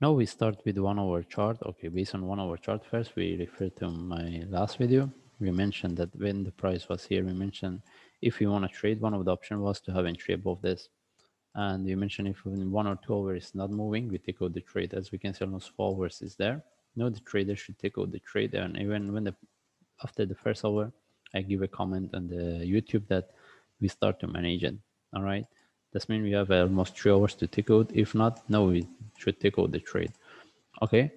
Now we start with 1 hour chart. Okay, based on 1 hour chart, first we refer to my last video. We mentioned that when the price was here, we mentioned if you want to trade, one of the options was to have entry above this. And we mentioned if in 1 or 2 hours it's not moving, we take out the trade. As we can see, almost 4 hours is there. Now the trader should take out the trade, and even when after the first hour, I give a comment on the YouTube that we start to manage it. All right. That means we have almost 3 hours to take out. If not, no, we should take out the trade. Okay.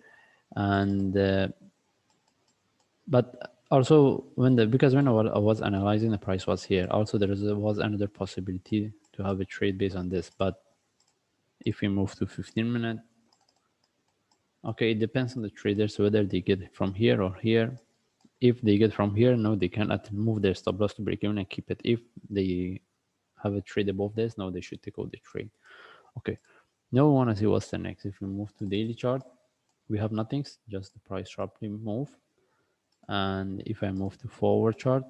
And but also when the because when I was analyzing the price was here, also was another possibility to have a trade based on this. But if we move to 15 minutes, okay, it depends on the traders whether they get it from here or here. If they get from here, no, they cannot move their stop loss to break even and keep it. If they have a trade above this, no, they should take out the trade. Okay, now we want to see what's the next. If we move to daily chart, we have nothing, just the price sharply move. And if I move to forward chart,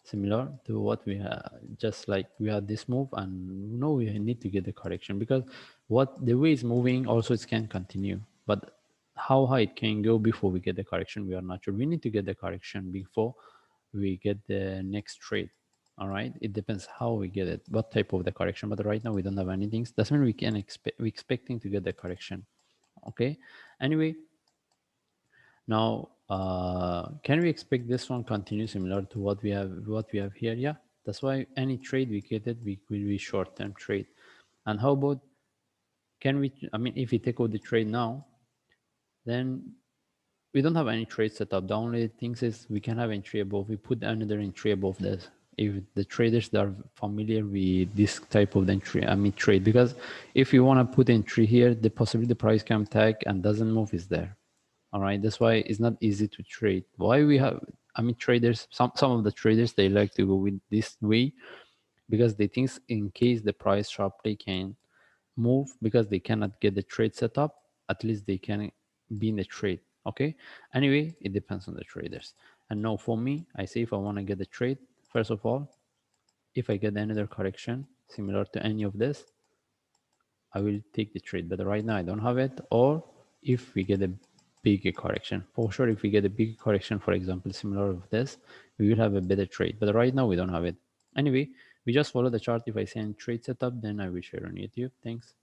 similar to what we had, just like we had this move, and now we need to get the correction because what the way is moving also it can continue, but how high it can go before we get the correction, we are not sure. We need to get the correction before we get the next trade. All right, it depends how we get it, what type of the correction, but right now we don't have anything. That's when we can expect, we expecting to get the correction. Okay, anyway, now, can we expect this one continue similar to what we have here? Yeah, that's why any trade we get it, we will be short-term trade. And how about can we? I mean, if we take out the trade now, then we don't have any trade set up. The only thing is we can have entry above. We put another entry above this. If the traders that are familiar with this type of entry, I mean trade, because if you want to put entry here, the possibility the price can tag and doesn't move is there. All right, that's why it's not easy to trade. Why we have, I mean, traders. Some of the traders they like to go with this way because they think in case the price sharply can move because they cannot get the trade set up, at least they can be in the trade. Okay, anyway, it depends on the traders. And now for me, I say if I want to get the trade, first of all, if I get another correction similar to any of this, I will take the trade, but right now I don't have it. Or if we get a big correction, for sure, if we get a big correction, for example, similar of this, we will have a better trade. But right now we don't have it. Anyway, we just follow the chart. If I see any trade setup, then I will share on YouTube. Thanks.